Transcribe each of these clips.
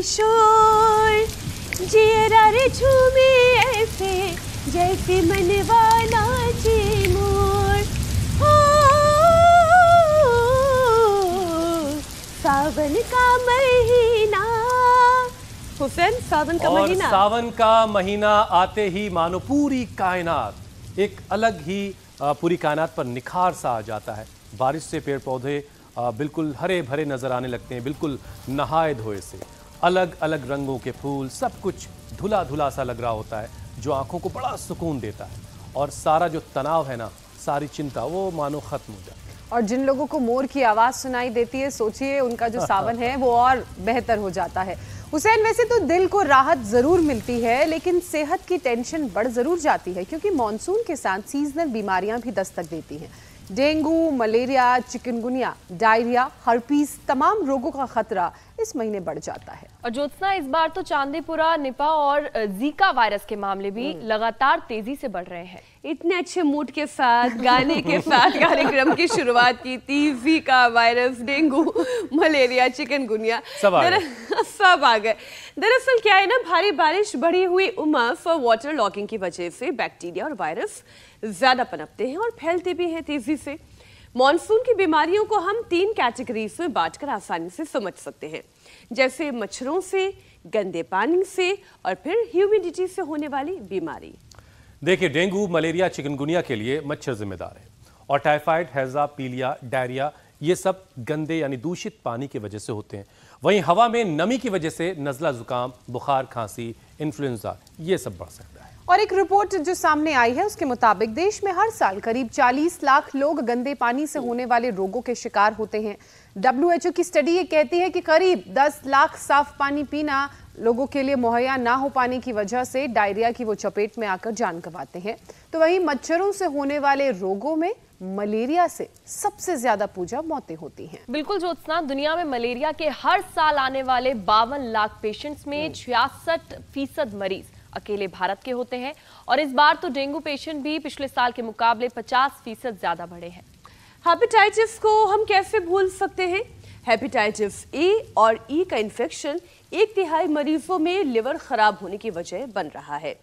शोर जियरा रे झूमे ऐसे जैसे मनवा नाचे मोर। हो सावन का महीना हुसैन, सावन का महीना। और सावन का महीना आते ही मानो पूरी कायनात एक अलग ही पूरी कायनात पर निखार सा आ जाता है। बारिश से पेड़ पौधे बिल्कुल हरे भरे नजर आने लगते हैं, बिल्कुल नहाए धोए से। अलग अलग रंगों के फूल, सब कुछ धुला धुला सा लग रहा होता है, जो आंखों को बड़ा सुकून देता है। और सारा जो तनाव है ना, सारी चिंता, वो मानो खत्म हो जाती है। और जिन लोगों को मोर की आवाज सुनाई देती है, सोचिए उनका जो सावन है वो और बेहतर हो जाता है। हुसैन, वैसे तो दिल को राहत जरूर मिलती है, लेकिन सेहत की टेंशन बढ़ जरूर जाती है, क्योंकि मॉनसून के साथ सीजनल बीमारियां भी दस्तक देती हैं। Dengue, malaria, chikungunya, diarrhoea, herpes, तमाम रोगों का खतरा इस महीने बढ़ जाता है। और ज्योत्सना, इस बार तो चांदीपुरा, निपा और जीका वायरस के मामले भी लगातार तेजी से बढ़ रहे हैं। इतने अच्छे मूड के साथ, गाने के साथ कार्यक्रम की शुरुआत की थी। Zika virus, dengue, malaria, chikungunya सब आ गए। दरअसल क्या है ना, भारी बारिश, बढ़ी हुई उमस और वाटर लॉगिंग की वजह से बैक्टीरिया और वायरस ज्यादा पनपते हैं और फैलते भी हैं तेजी से। मॉनसून की बीमारियों को हम 3 कैटेगरीज में बांटकर आसानी से समझ सकते हैं, जैसे मच्छरों से, गंदे पानी से और फिर ह्यूमिडिटी से होने वाली बीमारी। देखिए, डेंगू, मलेरिया, चिकनगुनिया के लिए मच्छर जिम्मेदार है, और टाइफाइड, हैजा, पीलिया, डायरिया, ये सब गंदे यानी दूषित पानी की वजह से होते हैं। वहीं हवा में नमी की वजह से नज़ला, जुकाम, बुखार, खांसी, इन्फ्लुएंजा, ये सब बढ़ सकता है। और एक रिपोर्ट जो सामने आई है उसके मुताबिक देश में हर साल करीब 40 लाख लोग गंदे पानी से होने वाले रोगों के शिकार होते हैं। WHO की स्टडी ये कहती है कि करीब 10 लाख साफ पानी पीना लोगों के लिए मुहैया ना हो पाने की वजह से डायरिया की वो चपेट में आकर जान गंवाते हैं। तो वहीं मच्छरों से होने वाले रोगों में मलेरिया से सबसे ज्यादा पूजा मौतें होती हैं। बिल्कुल ज्योत्सना, दुनिया में मलेरिया के हर साल आने वाले 52 लाख पेशेंट्स में 66% मरीज अकेले भारत के होते हैं। और इस बार तो डेंगू पेशेंट भी पिछले साल के मुकाबले 50% ज्यादा बढ़े हैं। हेपेटाइटिस को हम कैसे भूल सकते हैं? हेपेटाइटिस ए और ई का इन्फेक्शन 1/3 मरीजों में लिवर खराब होने की वजह बन रहा है।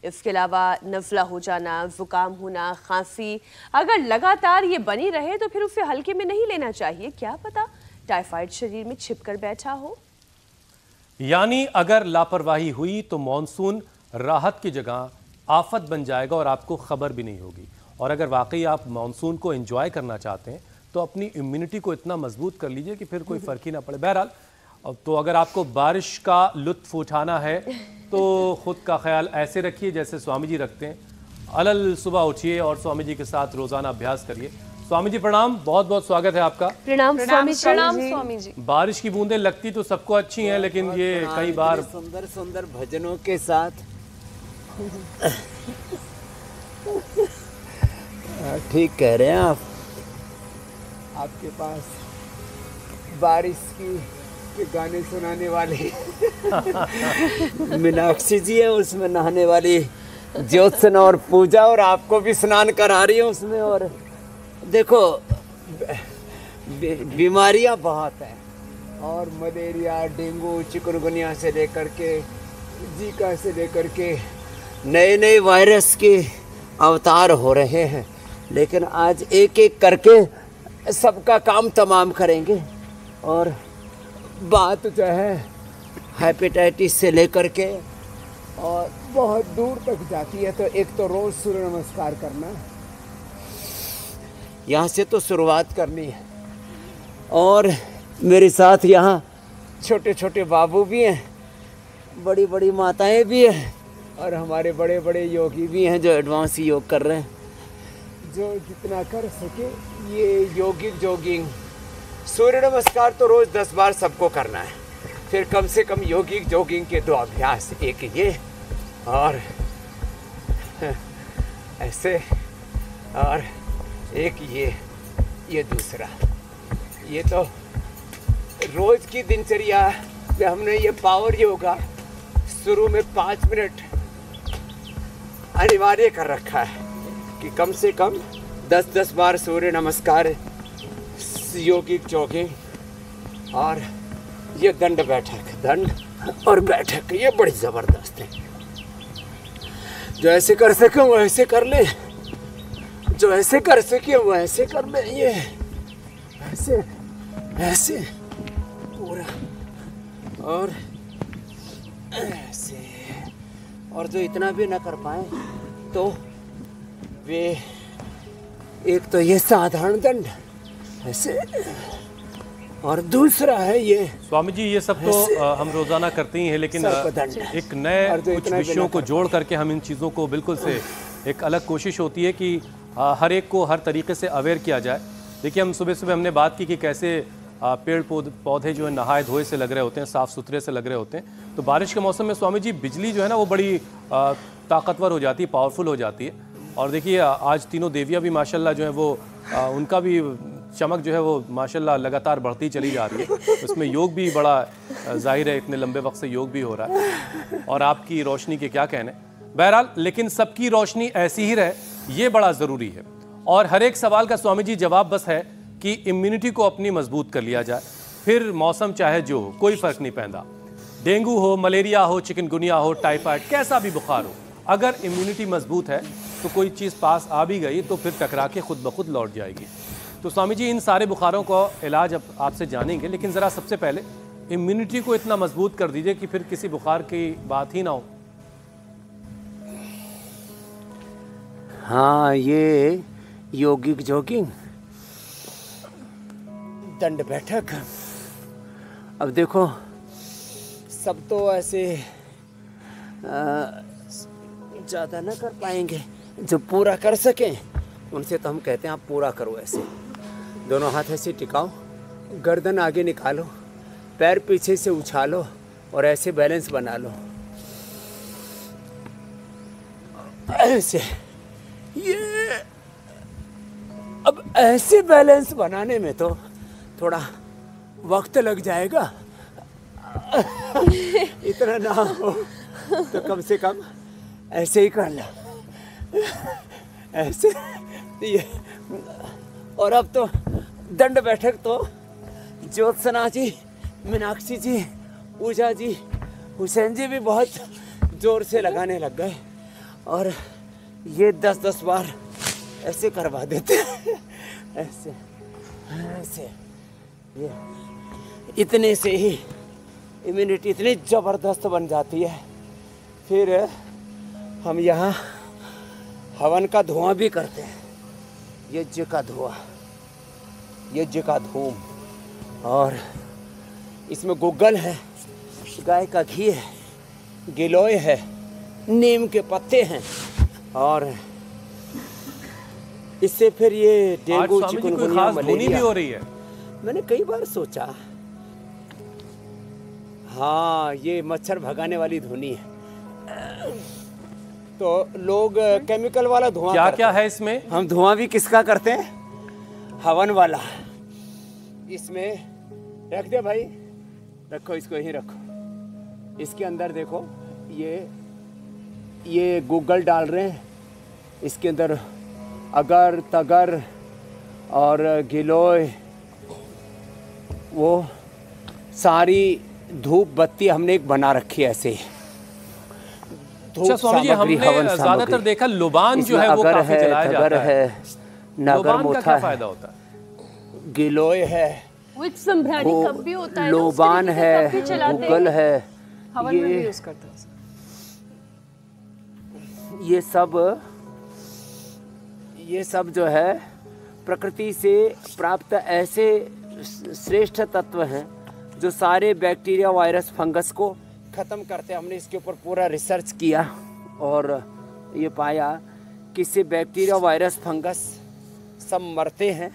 इसके अलावा नज़ला हो जाना, जुकाम होना, खांसी, अगर लगातार ये बनी रहे तो फिर उसे हल्के में नहीं लेना चाहिए। क्या पता टाइफाइड शरीर में छिपकर बैठा हो। यानी अगर लापरवाही हुई तो मॉनसून राहत की जगह आफत बन जाएगा और आपको खबर भी नहीं होगी। और अगर वाकई आप मॉनसून को एंजॉय करना चाहते हैं तो अपनी इम्यूनिटी को इतना मजबूत कर लीजिए कि फिर कोई फर्क ही ना पड़े। बहरहाल, तो अगर आपको बारिश का लुत्फ उठाना है तो खुद का ख्याल ऐसे रखिए जैसे स्वामी जी रखते हैं। अलल सुबह उठिए और स्वामी जी के साथ रोजाना अभ्यास करिए। स्वामी जी प्रणाम, बहुत बहुत स्वागत है आपका। प्रणाम स्वामी जी। बारिश की बूंदें लगती तो सबको अच्छी हैं, लेकिन ये कई बार सुंदर सुंदर भजनों के साथ ठीक कह रहे हैं आप। आपके पास बारिश के गाने सुनाने वाले मीनाक्षी जी हैं, उसमें नहाने वाली ज्योत्सना और पूजा, और आपको भी स्नान करा रही है उसमें। और देखो, बीमारियां बहुत हैं, और मलेरिया, डेंगू, चिकनगुनिया से लेकर के जीका से लेकर के नए नए वायरस के अवतार हो रहे हैं। लेकिन आज एक एक करके सबका काम तमाम करेंगे। और बात जो है हेपेटाइटिस से लेकर के और बहुत दूर तक जाती है। तो एक तो रोज़ सूर्य नमस्कार करना, यहाँ से तो शुरुआत करनी है। और मेरे साथ यहाँ छोटे छोटे बाबू भी हैं, बड़ी बड़ी माताएं भी हैं, और हमारे बड़े बड़े योगी भी हैं जो एडवांस योग कर रहे हैं। जो जितना कर सके ये योगिक जॉगिंग, सूर्य नमस्कार तो रोज़ 10 बार सबको करना है। फिर कम से कम योगिक जॉगिंग के 2 अभ्यास, एक ये और ऐसे, और एक ये दूसरा। ये तो रोज़ की दिनचर्या में हमने ये पावर योगा शुरू में 5 मिनट अनिवार्य कर रखा है कि कम से कम 10-10 बार सूर्य नमस्कार, योगिक जॉगिंग और ये दंड बैठक, दंड और बैठक ये बड़ी जबरदस्त है। जो ऐसे कर सके वो ऐसे कर ले, जो ऐसे कर सके वो ऐसे कर ले। ये ऐसे ऐसे पूरा और ऐसे, और जो इतना भी ना कर पाए तो वे एक तो ये साधारण दंड ऐसे, और दूसरा है ये। स्वामी जी ये सब तो हम रोजाना करते ही हैं, लेकिन एक नए कुछ विषयों को जोड़ करके हम इन चीज़ों को बिल्कुल से एक अलग कोशिश होती है कि हर एक को हर तरीके से अवेयर किया जाए। देखिए, हम सुबह सुबह हमने बात की कि कैसे पेड़ पौधे जो है नहाए धोए से लग रहे होते हैं, साफ़ सुथरे से लग रहे होते हैं। तो बारिश के मौसम में स्वामी जी बिजली जो है ना वो बड़ी ताकतवर हो जाती है, पावरफुल हो जाती है। और देखिए आज तीनों देवियाँ भी माशाल्लाह जो है वो उनका भी चमक जो है वो माशाल्लाह लगातार बढ़ती चली जा रही है। उसमें योग भी बड़ा जाहिर है, इतने लंबे वक्त से योग भी हो रहा है, और आपकी रोशनी के क्या कहने। बहरहाल, लेकिन सबकी रोशनी ऐसी ही रहे ये बड़ा ज़रूरी है। और हर एक सवाल का स्वामी जी जवाब बस है कि इम्यूनिटी को अपनी मजबूत कर लिया जाए, फिर मौसम चाहे जो हो कोई फ़र्क नहीं पैदा। डेंगू हो, मलेरिया हो, चिकनगुनिया हो, टाइफाइड, कैसा भी बुखार हो, अगर इम्यूनिटी मजबूत है तो कोई चीज़ पास आ भी गई तो फिर टकरा के खुद ब खुद लौट जाएगी। तो स्वामी जी इन सारे बुखारों का इलाज अब आपसे जानेंगे, लेकिन ज़रा सबसे पहले इम्यूनिटी को इतना मजबूत कर दीजिए कि फिर किसी बुखार की बात ही ना हो। हाँ, ये योगिक जॉगिंग, दंड बैठक। अब देखो, सब तो ऐसे ज़्यादा ना कर पाएंगे, जो पूरा कर सकें उनसे तो हम कहते हैं आप पूरा करो। ऐसे दोनों हाथ ऐसे टिकाओ, गर्दन आगे निकालो, पैर पीछे से उछालो और ऐसे बैलेंस बना लो। ऐसे ये, अब ऐसे बैलेंस बनाने में तो थोड़ा वक्त लग जाएगा। इतना ना हो तो कम से कम ऐसे ही कर लो, ऐसे ये। और अब तो दंड बैठक तो ज्योत्सना जी, मीनाक्षी जी, पूजा जी, हुसैन जी भी बहुत जोर से लगाने लग गए, और ये 10-10 बार ऐसे करवा देते हैं। ऐसे ऐसे, ये इतने से ही इम्यूनिटी इतनी ज़बरदस्त बन जाती है। फिर हम यहाँ हवन का धुआं भी करते हैं, यज्ञ का धुआं, यज्ञ का धूम, और इसमें गुग्गल है, गाय का घी है, गिलोय है, नीम के पत्ते हैं, और इससे फिर ये डेंगू, चिकनगुनिया, मलेरिया भी हो रही है। मैंने कई बार सोचा, हाँ ये मच्छर भगाने वाली धुनी है। तो लोग केमिकल वाला धुआं क्या क्या है इसमें? हम धुआं भी किसका करते हैं? हवन वाला। इसमें रख दे भाई, रखो, इसको यहीं रखो। इसके अंदर देखो, ये गूगल डाल रहे हैं, इसके अंदर अगर तगर और गिलोय, वो सारी धूप बत्ती हमने एक बना रखी है ऐसे। अच्छा स्वामी जी, हमने ज्यादातर देखा लुबान जो है वो काफी जलाया जाता है। नगर मोथा क्या फायदा होता है? गिलोय है, वो एक संभ्राणी कप भी होता है, लोबान है, गूगल है, हवन में भी यूज करते हैं। ये सब जो है प्रकृति से प्राप्त ऐसे श्रेष्ठ तत्व हैं जो सारे बैक्टीरिया, वायरस, फंगस को ख़त्म करते हैं। हमने इसके ऊपर पूरा रिसर्च किया और ये पाया कि इससे बैक्टीरिया, वायरस, फंगस सब मरते हैं।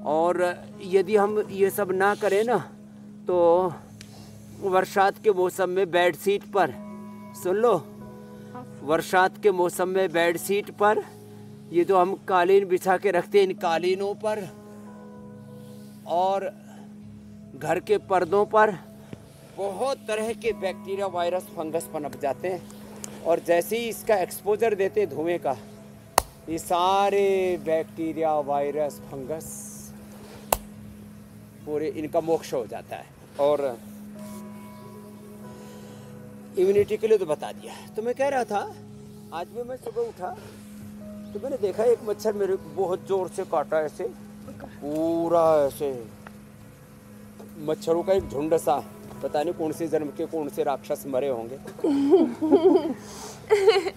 और यदि हम ये सब ना करें ना, तो बरसात के मौसम में बेड शीट पर, सुन लो, बरसात के मौसम में बेड शीट पर, ये जो हम कालीन बिछा के रखते हैं, इन कालीनों पर और घर के पर्दों पर बहुत तरह के बैक्टीरिया, वायरस, फंगस पनप जाते हैं। और जैसे ही इसका एक्सपोजर देते हैं धुएं का, ये सारे बैक्टीरिया, वायरस, फंगस पूरे इनका मोक्ष हो जाता है। और इम्यूनिटी के लिए तो बता दिया। तो मैं कह रहा था आज भी मैं सुबह उठा तो मैंने देखा एक मच्छर मेरे को बहुत जोर से काटा, ऐसे पूरा ऐसे मच्छरों का एक झुंड सा, पता नहीं कौन से जन्म के कौन से राक्षस मरे होंगे।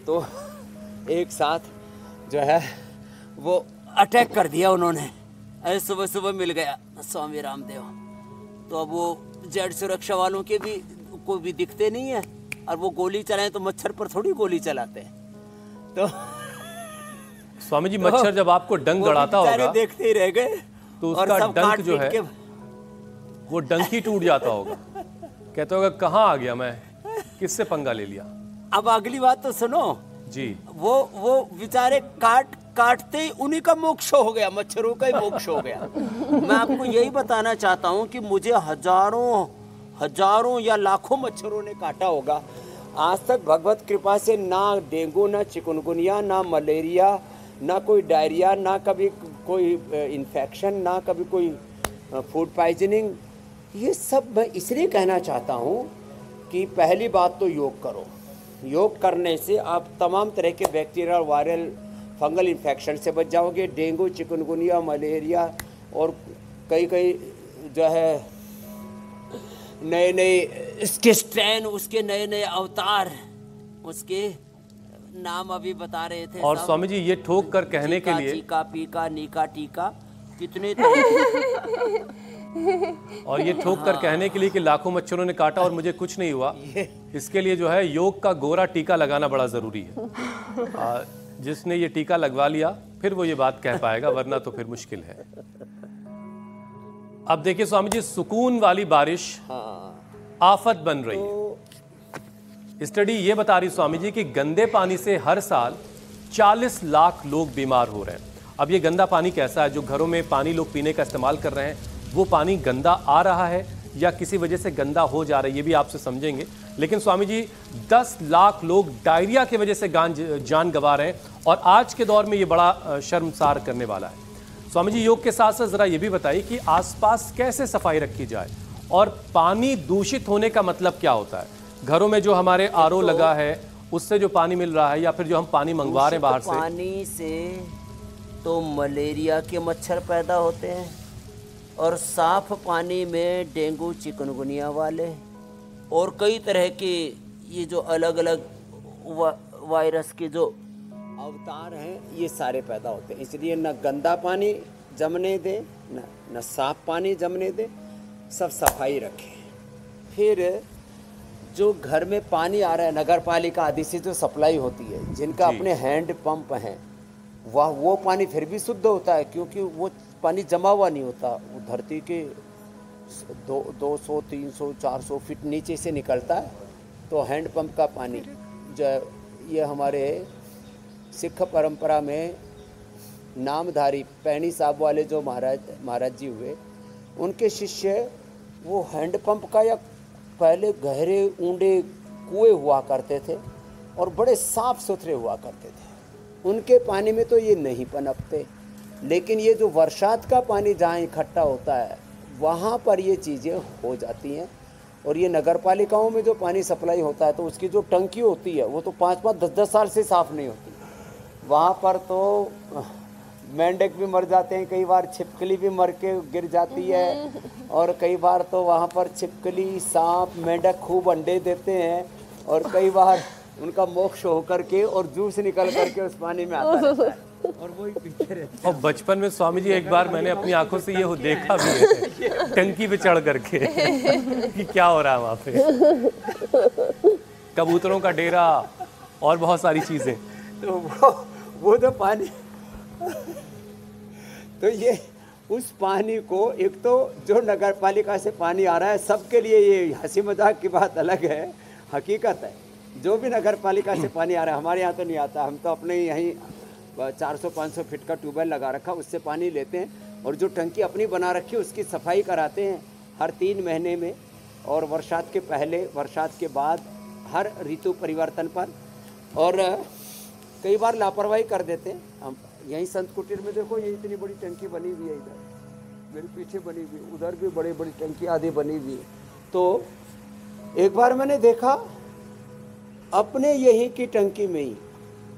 तो एक साथ जो है वो अटैक कर दिया उन्होंने, ऐसे सुबह सुबह मिल गया स्वामी रामदेव। तो अब वो जेड सुरक्षा वालों के भी कोई भी दिखते नहीं है, और वो गोली चलाएं तो मच्छर पर थोड़ी गोली चलाते हैं। तो स्वामी जी मच्छर जब आपको डंक गड़ाता होगा देखते ही रह गए, तो उसका डंक जो है वो डंक ही टूट जाता होगा, कहते होगा कहाँ आ गया मैं, किससे पंगा ले लिया। अब अगली बात तो सुनो जी, वो बेचारे काटते ही उन्हीं का मोक्ष हो गया, मच्छरों का ही मोक्ष हो गया। मैं आपको यही बताना चाहता हूँ कि मुझे हजारों या लाखों मच्छरों ने काटा होगा, आज तक भगवत कृपा से ना डेंगू, ना चिकनगुनिया, ना मलेरिया, ना कोई डायरिया, ना कभी कोई इन्फेक्शन, ना कभी कोई फूड पॉइजनिंग। ये सब मैं इसलिए कहना चाहता हूँ कि पहली बात तो योग करो। योग करने से आप तमाम तरह के बैक्टीरियल, वायरल, फंगल इन्फेक्शन से बच जाओगे। डेंगू, चिकनगुनिया, मलेरिया और कई जो है नए इसके स्ट्रेन, उसके नए अवतार, उसके नाम अभी बता रहे थे। और स्वामी जी ये ठोक कर कहने के लिए चीका, पीका, नीका, टीका, कितने और ये ठोक कर कहने के लिए कि लाखों मच्छरों ने काटा और मुझे कुछ नहीं हुआ, इसके लिए जो है योग का गोरा टीका लगाना बड़ा जरूरी है। जिसने ये टीका लगवा लिया फिर वो ये बात कह पाएगा, वरना तो फिर मुश्किल है। अब देखिए स्वामी जी, सुकून वाली बारिश आफत बन रही है। स्टडी ये बता रही स्वामी जी कि गंदे पानी से हर साल 40 लाख लोग बीमार हो रहे हैं। अब ये गंदा पानी कैसा है? जो घरों में पानी लोग पीने का इस्तेमाल कर रहे हैं, वो पानी गंदा आ रहा है या किसी वजह से गंदा हो जा रहा है, ये भी आपसे समझेंगे। लेकिन स्वामी जी 10 लाख लोग डायरिया की वजह से जान गंवा रहे हैं, और आज के दौर में ये बड़ा शर्मसार करने वाला है। स्वामी जी योग के साथ साथ जरा ये भी बताइए कि आसपास कैसे सफाई रखी जाए, और पानी दूषित होने का मतलब क्या होता है? घरों में जो हमारे आरओ लगा है उससे जो पानी मिल रहा है, या फिर जो हम पानी मंगवा रहे हैं बाहर से, पानी से तो मलेरिया के मच्छर पैदा होते हैं, और साफ पानी में डेंगू, चिकनगुनिया वाले और कई तरह के ये जो अलग अलग वायरस के जो अवतार हैं, ये सारे पैदा होते हैं। इसलिए न गंदा पानी जमने दे, न साफ पानी जमने दे, सब सफाई रखें। फिर जो घर में पानी आ रहा है, नगर पालिका आदि से जो सप्लाई होती है, जिनका अपने हैंड पंप हैं, वो पानी फिर भी शुद्ध होता है, क्योंकि वो पानी जमा हुआ नहीं होता। वो धरती के 200, 300, 400 फीट नीचे से निकलता है। तो हैंड पंप का पानी जो है, ये हमारे सिख परंपरा में नामधारी पैनी साहब वाले जो महाराज जी हुए, उनके शिष्य वो हैंड पंप का या पहले गहरे ऊंडे कुएं हुआ करते थे और बड़े साफ सुथरे हुआ करते थे। उनके पानी में तो ये नहीं पनपते, लेकिन ये जो बरसात का पानी जहाँ इकट्ठा होता है, वहाँ पर ये चीज़ें हो जाती हैं। और ये नगर पालिकाओं में जो पानी सप्लाई होता है, तो उसकी जो टंकी होती है वो तो 5-5, 10-10 साल से साफ़ नहीं होती। वहाँ पर तो मेंढक भी मर जाते हैं, कई बार छिपकली भी मर के गिर जाती है, और कई बार तो वहाँ पर छिपकली, सांप, मेंढक खूब अंडे देते हैं, और कई बार उनका मोक्ष होकर के और जूस निकल करके उस पानी में आता रहता है, और वही पीते रहते हैं। और बचपन में स्वामी जी एक बार मैंने अपनी आंखों से ये देखा भी है, टंकी पे चढ़ करके कि क्या हो रहा है वहाँ पे, कबूतरों का डेरा और बहुत सारी चीजें। तो वो जो पानी तो ये उस पानी को, एक तो जो नगर पालिका से पानी आ रहा है, सबके लिए ये हंसी मजाक की बात अलग है, हकीकत है। जो भी नगर पालिका से पानी आ रहा है, हमारे यहाँ तो नहीं आता, हम तो अपने यहीं 400-500 फीट का ट्यूबवेल लगा रखा, उससे पानी लेते हैं, और जो टंकी अपनी बना रखी है उसकी सफाई कराते हैं हर 3 महीने में, और बरसात के पहले, बरसात के बाद, हर ऋतु परिवर्तन पर। और कई बार लापरवाही कर देते हैं हम। यहीं संत कुटीर में देखो, ये इतनी बड़ी टंकी बनी हुई है, इधर मेरे पीछे बनी हुई, उधर भी बड़ी बड़ी टंकी आदि बनी हुई है। तो एक बार मैंने देखा अपने यहीं की टंकी में ही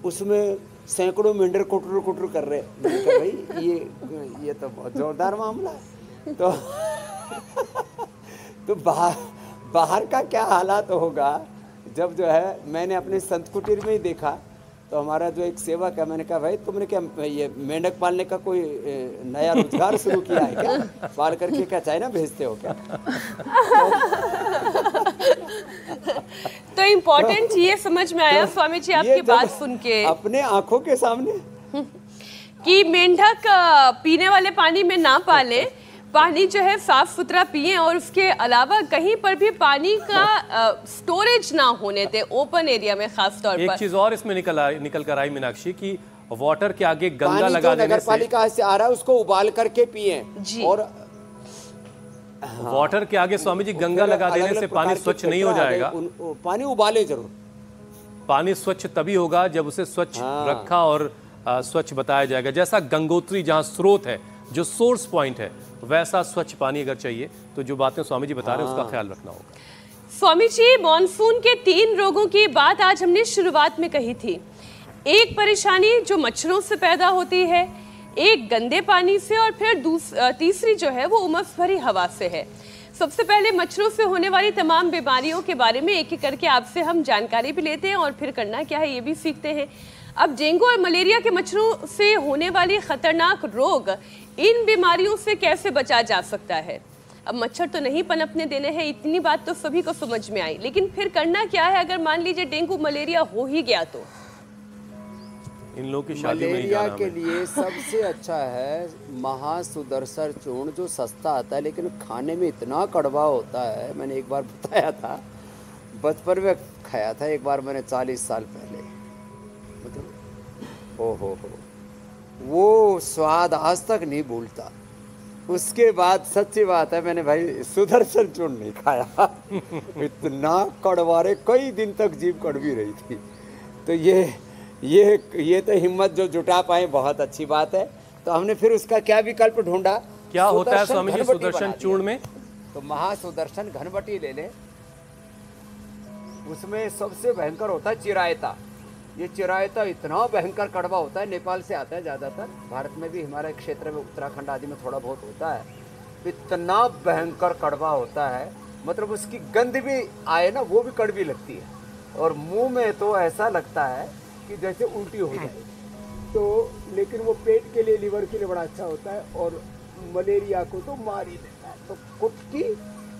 उसमें सैकड़ों मेंढर कुटर कुटर कर रहे। मैंने कहा भाई ये तो बहुत जोरदार मामला है। तो बाहर का क्या हालात होगा जब जो है मैंने अपने संत कुटीर में ही देखा। तो हमारा जो एक सेवक है, मैंने कहा भाई तुमने क्या ये मेंढक पालने का कोई नया रोजगार शुरू किया है क्या? पाल करके क्या चाइना भेजते हो क्या? तो इम्पोर्टेंट ये समझ में आया स्वामी जी आपकी बात सुन के, अपने आंखों के सामने कि मेंढक पीने वाले पानी में ना पालें, पानी जो है साफ सुथरा पिए और उसके अलावा कहीं पर भी पानी का स्टोरेज ना होने दे, ओपन एरिया में खास तौर पर। एक चीज और इसमें निकल कर आई मीनाक्षी की वाटर के आगे गंगा लगा देने नगर पालिका से आ रहा है उसको उबाल करके पिए। और वाटर के आगे स्वामी जी गंगा लगा देने से पानी स्वच्छ नहीं हो जाएगा। पानी उबाले जरूर। पानी स्वच्छ तभी होगा जब उसे स्वच्छ रखा और स्वच्छ बताया जाएगा। जैसा गंगोत्री जहाँ स्रोत है, जो सोर्स पॉइंट है, वैसा स्वच्छ पानी अगर चाहिए तो जो बातें स्वामी जी बता रहे हैं उसका ख्याल रखना होगा। स्वामी जी, मॉनसून के 3 रोगों की बात आज हमने शुरुआत में कही थी। एक परेशानी जो मच्छरों से पैदा होती है, एक गंदे पानी से, और फिर तीसरी जो है वो उमस भरी हवा से है। सबसे पहले मच्छरों से होने वाली तमाम बीमारियों के बारे में एक एक करके आपसे हम जानकारी भी लेते हैं और फिर करना क्या है ये भी सीखते हैं। अब डेंगू और मलेरिया के मच्छरों से होने वाली खतरनाक रोग, इन बीमारियों से कैसे बचा जा सकता है? अब मच्छर तो नहीं पनपने देने हैं, इतनी बात तो सभी को समझ में आई, लेकिन फिर करना क्या है अगर मान लीजिए डेंगू मलेरिया हो ही गया तो? इन लोगों की शादी में मलेरिया के लिए सबसे अच्छा है महासुदर्शन चूर्ण, जो सस्ता आता है लेकिन खाने में इतना कड़वा होता है। मैंने एक बार बताया था, बचपन में खाया था एक बार मैंने 40 साल पहले। मतलब हो वो स्वाद आज तक नहीं भूलता। उसके बाद सच्ची बात है मैंने भाई सुदर्शन चूर्ण नहीं खाया। इतना कड़वा रे, कई दिन तक जीभ कड़वी रही थी। तो ये तो हिम्मत जो जुटा पाए बहुत अच्छी बात है। तो हमने फिर उसका क्या विकल्प ढूंढा। क्या होता है स्वामी जी सुदर्शन चूर्ण में? तो महासुदर्शन घनबटी ले ले, उसमें सबसे भयंकर होता है चिरायता। ये चिरायता इतना भयंकर कड़वा होता है, नेपाल से आता है ज़्यादातर, भारत में भी हिमालय क्षेत्र में उत्तराखंड आदि में थोड़ा बहुत होता है। इतना भयंकर कड़वा होता है, मतलब उसकी गंध भी आए ना वो भी कड़वी लगती है, और मुंह में तो ऐसा लगता है कि जैसे उल्टी हो जाए। तो लेकिन वो पेट के लिए, लीवर के लिए बड़ा अच्छा होता है और मलेरिया को तो मार ही देता है। तो कुटकी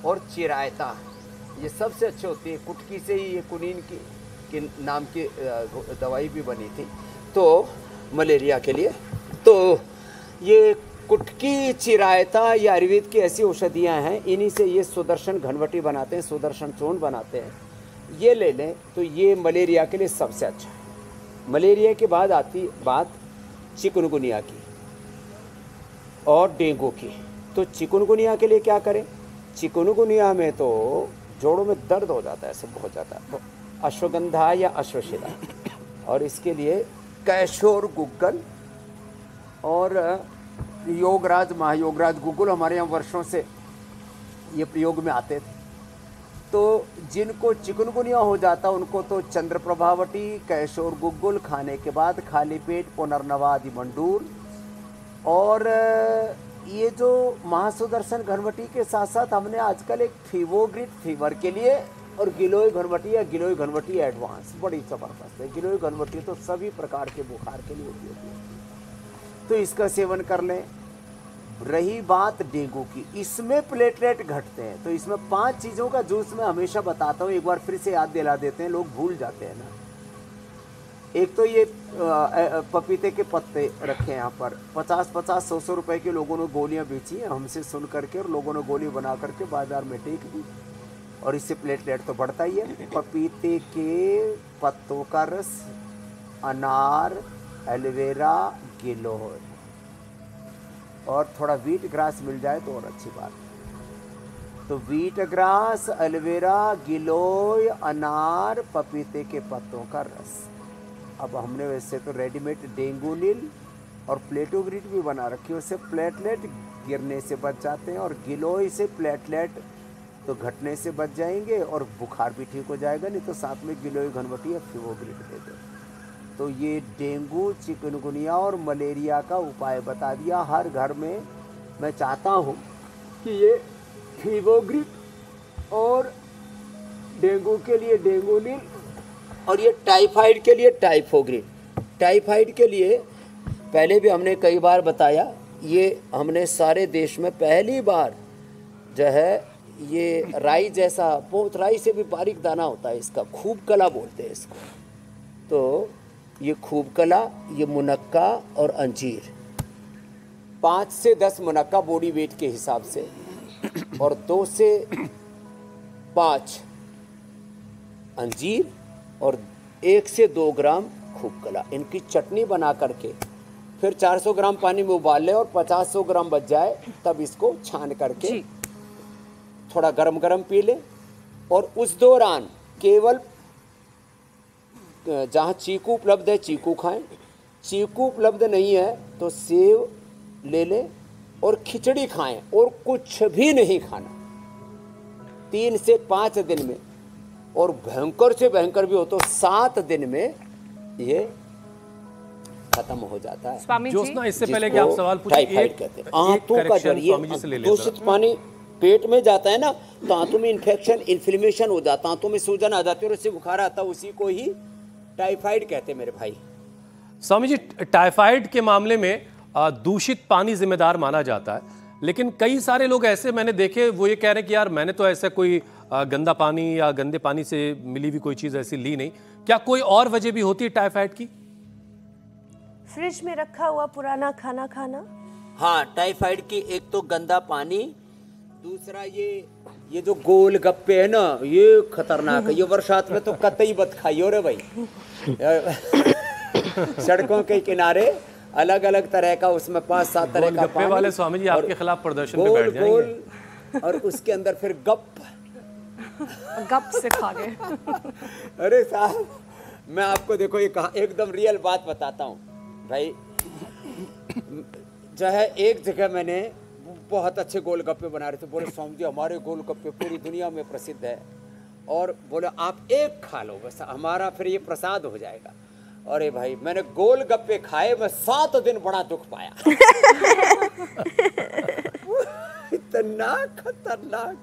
और चिरायता ये सबसे अच्छे होती है। कुटकी से ही ये कुनीन की नाम की दवाई भी बनी थी तो मलेरिया के लिए। तो ये कुटकी, चिरायता, ये आयुर्वेद की ऐसी औषधियाँ हैं, इन्हीं से ये सुदर्शन घनवटी बनाते हैं, सुदर्शन चूर्ण बनाते हैं। ये ले लें तो ये मलेरिया के लिए सबसे अच्छा है। मलेरिया के बाद आती बात चिकनगुनिया की और डेंगू की। तो चिकनगुनिया के लिए क्या करें? चिकनगुनिया में तो जोड़ों में दर्द हो जाता है, ऐसे बहुत जाता है, तो अश्वगंधा या अश्वशिला, और इसके लिए कैशोर गुग्गल और योगराज, महायोगराज गुग्गल हमारे यहाँ वर्षों से ये प्रयोग में आते थे। तो जिनको चिकनगुनिया हो जाता उनको तो चंद्रप्रभावटी, कैशोर गुग्गुल खाने के बाद खाली पेट पुनर्नवा आदि मंडूर, और ये जो महासुदर्शन घनवटी के साथ साथ हमने आजकल एक फीवोग्रिड फीवर के लिए और गिलोय घनवटी या गिलोय घनवटी एडवांस बड़ी ज़बरदस्त है। गिलोय घनवटी तो सभी प्रकार के बुखार के लिए उपयोगी है, तो इसका सेवन कर लें। रही बात डेंगू की, इसमें प्लेटलेट घटते हैं, तो इसमें 5 चीज़ों का जूस मैं हमेशा बताता हूँ, एक बार फिर से याद दिला देते हैं, लोग भूल जाते हैं ना। एक तो ये पपीते के पत्ते रखे यहाँ पर, 50-50, 100-100 रुपए की लोगों ने गोलियाँ बेची हैं हमसे सुन करके, और लोगों ने गोली बना करके बाजार में टेक दी, और इससे प्लेटलेट तो बढ़ता ही है। पपीते के पत्तों का रस, अनार, एलोवेरा, गिलोय और थोड़ा व्हीट ग्रास मिल जाए तो और अच्छी बात है। तो व्हीट ग्रास, एलोवेरा, गिलोय, अनार, पपीते के पत्तों का रस। अब हमने वैसे तो रेडीमेड डेंगूनिल और प्लेटोग्रिड भी बना रखी है, उससे प्लेटलेट गिरने से बच जाते हैं, और गिलोय से प्लेटलेट तो घटने से बच जाएंगे और बुखार भी ठीक हो जाएगा, नहीं तो साथ में गिलोय घनवटी या फीवोग्रिड दे दो। तो ये डेंगू, चिकनगुनिया और मलेरिया का उपाय बता दिया हर घर में। मैं चाहता हूँ कि ये फीवोग्रिड और डेंगू के लिए डेंगुलिन और ये टाइफाइड के लिए टाइफोग्रिड। टाइफाइड के लिए पहले भी हमने कई बार बताया, ये हमने सारे देश में पहली बार जो है ये राई जैसा, बहुत राई से भी बारीक दाना होता है इसका, खूब कला बोलते हैं इसको। तो ये खूब कला, ये मुनक्का और अंजीर, 5 से 10 मुनक्का बॉडी वेट के हिसाब से और 2 से 5 अंजीर और 1 से 2 ग्राम खूब कला, इनकी चटनी बना करके फिर 400 ग्राम पानी में उबाल ले और 50-100 ग्राम बच जाए, तब इसको छान करके थोड़ा गरम गरम पी ले। और उस दौरान केवल जहाँ चीकू उपलब्ध है चीकू खाएं, चीकू उपलब्ध नहीं है तो सेव ले लें और खिचड़ी खाएं और कुछ भी नहीं खाना 3 से 5 दिन में। और भयंकर से भयंकर भी हो तो 7 दिन में ये खत्म हो जाता है। स्वामी जी, इससे पहले कि आप सवाल पूछें, टाइफाइड कहते हैं। आंतों का जरिए दूषित पानी पेट में जाता है ना, तो आंतों में इन्फेक्शन, इन्फ्लेमेशन हो जाता है, आंतों में सूजन आ जाती है और उससे बुखार आता है, उसी को ही टाइफाइड कहते हैं मेरे भाई। स्वामी जी, टाइफाइड के मामले में दूषित पानी जिम्मेदार माना जाता है, लेकिन कई सारे लोग ऐसे मैंने देखे, वो ये कह रहे हैं कि यार मैंने तो ऐसा कोई गंदा पानी या गंदे पानी से मिली हुई कोई चीज़ ऐसी ली नहीं। क्या कोई और वजह भी होती है टाइफाइड की? फ्रिज में रखा हुआ पुराना खाना खाना। हाँ, टाइफाइड की एक तो गंदा पानी, दूसरा ये जो गोल गप्पे है ना, ये खतरनाक है। ये बरसात में तो कतई मत खाइयो रे भाई। सड़कों के किनारे अलग अलग तरह का, उसमें 5-7 तरह का पानी वाले स्वामी जी आपके खिलाफ प्रदर्शन पे बैठ जाएंगे। और उसके अंदर फिर गप से खा गए। अरे साहब, मैं आपको देखो ये एकदम रियल बात बताता हूँ भाई। जो है एक जगह मैंने बहुत अच्छे गोलगप्पे बना रहे थे, बोले स्वामी जी हमारे गोलगप्पे पूरी दुनिया में प्रसिद्ध है, और बोले आप एक खा लो बस, हमारा फिर ये प्रसाद हो जाएगा। अरे भाई, मैंने गोलगप्पे खाए, मैं 7 दिन बड़ा दुख पाया। इतना खतरनाक,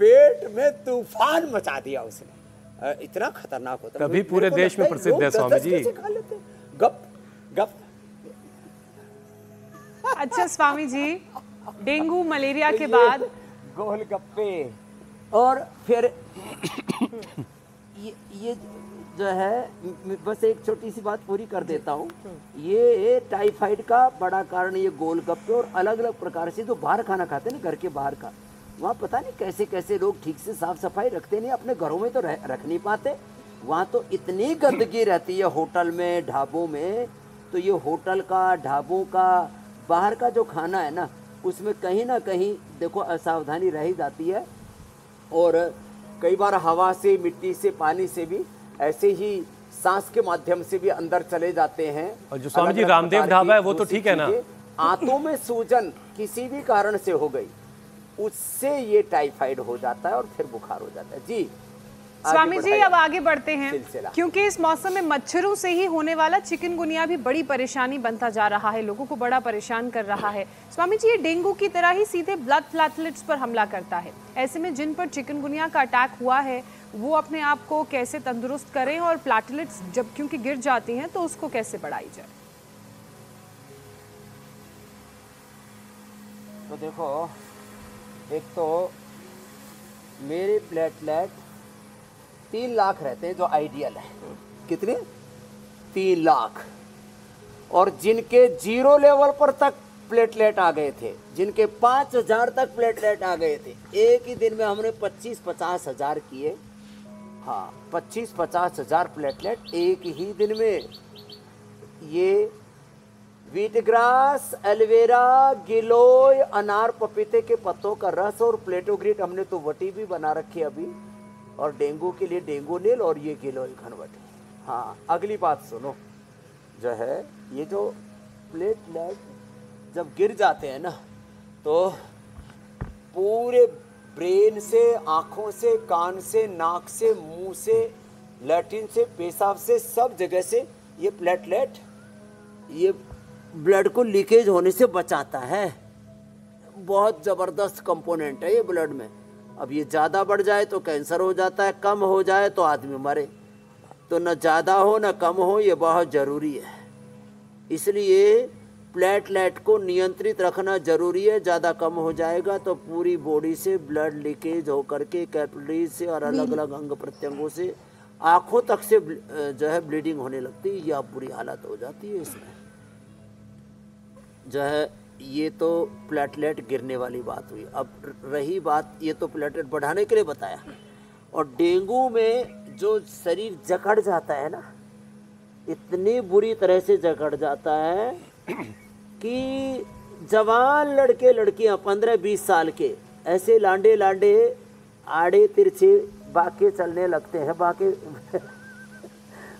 पेट में तूफान मचा दिया उसने, इतना खतरनाक होता है। तभी पूरे देश में प्रसिद्ध है स्वामी जी। गप गप। अच्छा स्वामी जी, डेंगू मलेरिया के बाद गोलगप्पे, और फिर ये जो है, बस एक छोटी सी बात पूरी कर देता हूँ। ये टाइफाइड का बड़ा कारण ये गोलगप्पे और अलग अलग प्रकार से जो बाहर खाना खाते हैं ना, घर के बाहर का, वहाँ पता नहीं कैसे कैसे लोग ठीक से साफ सफाई रखते नहीं, अपने घरों में तो रख नहीं पाते। वहाँ तो इतनी गंदगी रहती है होटल में, ढाबों में। तो ये होटल का, ढाबों का, बाहर का जो खाना है ना, उसमें कहीं ना कहीं देखो असावधानी रह जाती है। और कई बार हवा से, मिट्टी से, पानी से भी, ऐसे ही सांस के माध्यम से भी अंदर चले जाते हैं। और जो स्वामी जी रामदेव ढाबा है वो तो ठीक है ना। आंतों में सूजन किसी भी कारण से हो गई, उससे ये टाइफाइड हो जाता है और फिर बुखार हो जाता है। जी स्वामी जी, अब आगे बढ़ते हैं, क्योंकि इस मौसम में मच्छरों से ही होने वाला चिकनगुनिया भी बड़ी परेशानी बनता जा रहा है, लोगों को बड़ा परेशान कर रहा है। स्वामी जी, ये डेंगू की तरह ही सीधे ब्लड प्लेटलेट्स पर हमला करता है। ऐसे में जिन पर चिकनगुनिया का अटैक हुआ है, वो अपने आप को कैसे तंदुरुस्त करें, और प्लेटलेट्स जब क्योंकि गिर जाती हैं तो उसको कैसे बढ़ाई जाए? तो देखो, एक तो मेरे प्लेटलेट 3 लाख रहते हैं, जो आइडियल है। कितने? 3 लाख। और जिनके 0 लेवल पर तक प्लेटलेट आ गए थे, जिनके 5000 तक प्लेटलेट आ गए थे, एक ही दिन में हमने 25-50 हजार किए। हाँ, 25-50 हजार प्लेटलेट एक ही दिन में। ये वीटग्रास, एलोवेरा, गिलोय, अनार, पपीते के पत्तों का रस और प्लेटोग्रिड, हमने तो वटी भी बना रखी अभी। और डेंगू के लिए डेंगुलिन और ये गिलोय घनवटी। हाँ, अगली बात सुनो, जो है ये जो प्लेटलेट जब गिर जाते हैं ना, तो पूरे ब्रेन से, आँखों से, कान से, नाक से, मुंह से, लैट्रिन से, पेशाब से, सब जगह से ये प्लेटलेट ये ब्लड को लीकेज होने से बचाता है। बहुत ज़बरदस्त कंपोनेंट है ये ब्लड में। अब ये ज़्यादा बढ़ जाए तो कैंसर हो जाता है, कम हो जाए तो आदमी मरे। तो न ज़्यादा हो न कम हो, ये बहुत ज़रूरी है। इसलिए प्लेटलेट को नियंत्रित रखना ज़रूरी है। ज़्यादा कम हो जाएगा तो पूरी बॉडी से ब्लड लीकेज होकर के कैपिलरीज से और अलग अलग अंग प्रत्यंगों से आँखों तक से जो है ब्लीडिंग होने लगती है या बुरी हालत हो जाती है। इसमें जो है ये तो प्लेटलेट गिरने वाली बात हुई। अब रही बात, ये तो प्लेटलेट बढ़ाने के लिए बताया। और डेंगू में जो शरीर जकड़ जाता है ना, इतनी बुरी तरह से जकड़ जाता है कि जवान लड़के लड़कियां 15-20 साल के ऐसे लांडे लांडे आड़े तिरछे बाके चलने लगते हैं। बाके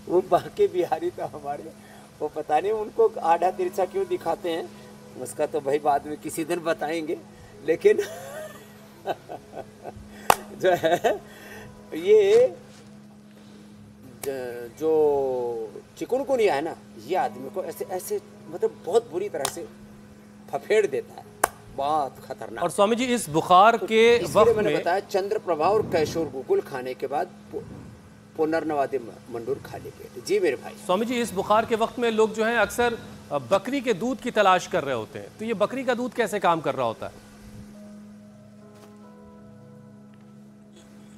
वो बाके बिहारी तो हमारे, वो पता नहीं उनको आड़ा तिरछा क्यों दिखाते हैं, उसका तो भाई बाद में किसी दिन बताएंगे। लेकिन जो है ये जो चिकुनगुनिया है ना, ये आदमी को ऐसे ऐसे मतलब बहुत बुरी तरह से फफेड़ देता है, बहुत खतरनाक। और स्वामी जी इस बुखार के वक्त मैंने में बताया चंद्रप्रभा और कैशोर गुकुल खाने के बाद पुनर्नवादि मंडूर खा लीजिए। जी मेरे भाई। स्वामी जी इस बुखार के वक्त में लोग जो हैं अक्सर बकरी के दूध की तलाश कर रहे होते हैं, तो ये बकरी का दूध कैसे काम कर रहा होता है?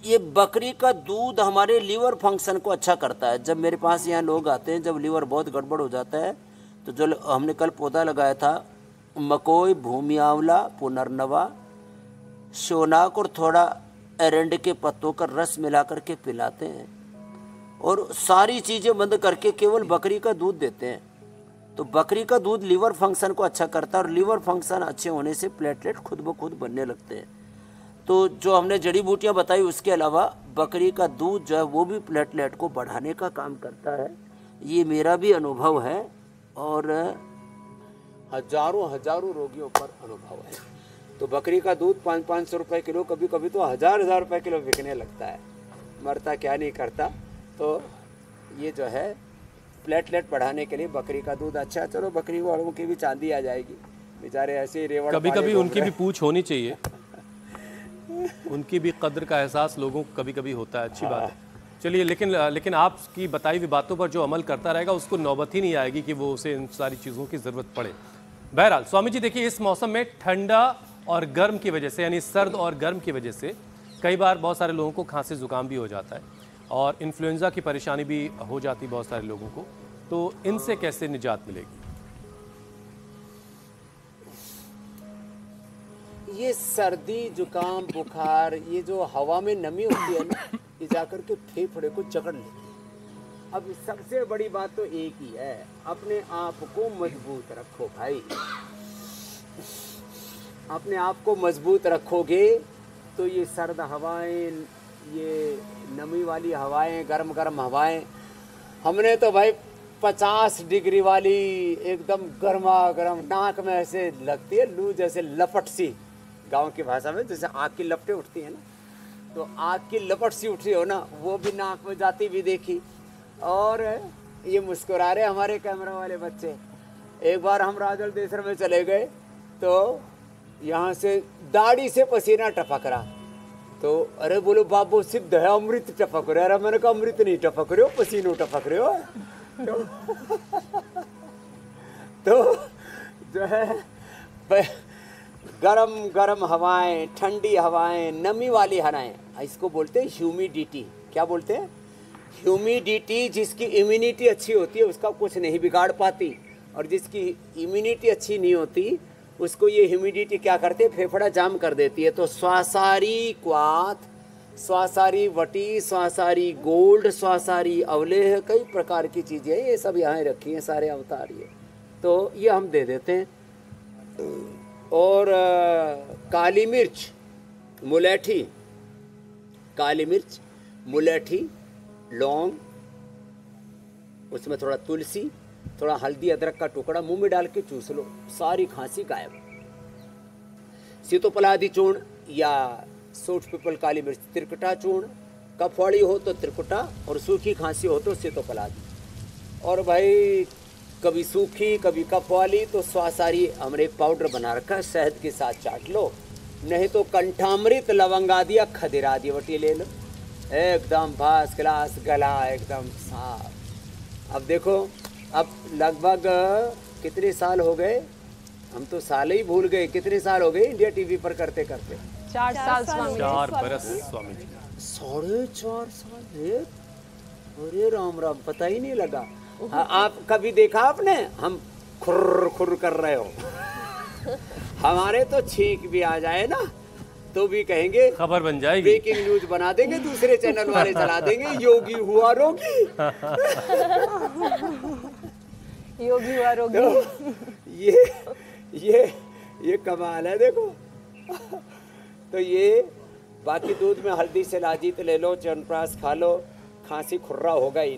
ये बकरी का दूध हमारे लीवर फंक्शन को अच्छा करता है। जब मेरे पास यहाँ लोग आते हैं, जब लीवर बहुत गड़बड़ हो जाता है, तो जो हमने कल पौधा लगाया था मकोई, भूमि आंवला, पुनर्नवा, शोनाक और थोड़ा एरंड के पत्तों का रस मिला करके पिलाते हैं और सारी चीज़ें बंद करके केवल बकरी का दूध देते हैं। तो बकरी का दूध लीवर फंक्शन को अच्छा करता है और लीवर फंक्शन अच्छे होने से प्लेटलेट खुद ब खुद बनने लगते हैं। तो जो हमने जड़ी बूटियाँ बताई उसके अलावा बकरी का दूध जो है वो भी प्लेटलेट को बढ़ाने का काम करता है। ये मेरा भी अनुभव है और हजारों रोगियों पर अनुभव है। तो बकरी का दूध 500-500 रुपये किलो, कभी कभी तो 1000 रुपये किलो बिकने लगता है। मरता क्या नहीं करता। तो ये जो है प्लेटलेट बढ़ाने के लिए बकरी का दूध अच्छा। चलो बकरी वालों की भी चांदी आ जाएगी, बेचारे ऐसे ही रेवड़। कभी कभी उनकी भी पूछ होनी चाहिए, उनकी भी कद्र का एहसास लोगों को कभी कभी होता है। अच्छी बात है। चलिए, लेकिन आपकी बताई हुई बातों पर जो अमल करता रहेगा उसको नौबत ही नहीं आएगी कि वो उसे इन सारी चीज़ों की ज़रूरत पड़े। बहरहाल स्वामी जी देखिए, इस मौसम में ठंडा और गर्म की वजह से, यानी सर्द और गर्म की वजह से कई बार बहुत सारे लोगों को खांसी ज़ुकाम भी हो जाता है और इन्फ्लुएंज़ा की परेशानी भी हो जाती है बहुत सारे लोगों को। तो इनसे कैसे निजात मिलेगी? ये सर्दी जुकाम बुखार, ये जो हवा में नमी होती है ना, ये जाकर के फेफड़े को जकड़ लेती है। अब सबसे बड़ी बात तो एक ही है, अपने आप को मजबूत रखो भाई। अपने आप को मजबूत रखोगे तो ये सर्द हवाएं, ये नमी वाली हवाएं, गरम गरम हवाएं, हमने तो भाई 50 डिग्री वाली एकदम गर्मा गर्म नाक में ऐसे लगती है लू, जैसे लपट सी, गांव की भाषा में जैसे आग की लपटें उठती है ना, तो आग की लपट सी उठी हो ना, वो भी नाक में जाती भी देखी। और ये मुस्कुरा रहे हमारे कैमरा वाले बच्चे। एक बार हम राजल देसर में चले गए तो यहाँ से दाढ़ी से पसीना टपक रहा, तो अरे बोलो बाबू सिद्ध है अमृत टपक रहे। अरे मैंने कहा अमृत नहीं टपक रहे हो, पसीनो टपक रहे हो। तो जो है गरम गरम हवाएं, ठंडी हवाएं, नमी वाली हवाएं, इसको बोलते हैं ह्यूमिडिटी। क्या बोलते हैं? ह्यूमिडिटी। जिसकी इम्यूनिटी अच्छी होती है उसका कुछ नहीं बिगाड़ पाती, और जिसकी इम्यूनिटी अच्छी नहीं होती उसको ये ह्यूमिडिटी क्या करते हैं, फेफड़ा जाम कर देती है। तो स्वासारी क्वाथ, स्वासारी वटी, स्वासारी गोल्ड, स्वासारी अवलेह, कई प्रकार की चीज़ें ये सब यहाँ रखी हैं, सारे अवतार ये। तो ये हम दे देते हैं। और काली मिर्च, मुलेठी, काली मिर्च, मुलेठी, लौंग, उसमें थोड़ा तुलसी, थोड़ा हल्दी अदरक का टुकड़ा मुंह में डाल के चूस लो, सारी खांसी गायब। सीतोपलादी चूर्ण या सूट पिपल काली मिर्च त्रिकुटा चूर्ण, कफवाड़ी हो तो त्रिकुटा और सूखी खांसी हो तो सितोपलादी। और भाई कभी सूखी कभी कफ वाली तो स्वासारी हमने एक पाउडर बना रखा है, शहद के साथ चाट लो, नहीं तो कंठामृत लवंगा दिया खदिरा दी वटी ले लो, एकदम फर्स्ट क्लास, गला एकदम साफ। अब देखो अब लगभग कितने साल हो गए, हम तो साल ही भूल गए, कितने साल हो गए इंडिया टीवी पर करते करते? 4 साल स्वामी। 4 बरस स्वामी जी। 4.5 साल। अरे राम राम, पता ही नहीं लगा। आप कभी देखा आपने हम खुर खुर कर रहे हो? हमारे तो छींक भी आ जाए ना तो भी कहेंगे खबर बन जाएगी, ब्रेकिंग न्यूज बना देंगे, दूसरे चैनल वाले चला देंगे, योगी हुआ रोगी। योगी हुआ रोगी। तो ये कमाल है देखो। तो ये बाकी दूध में हल्दी से लाजीत ले लो, च्यवनप्राश खा लो, खांसी खुर्रा होगा ही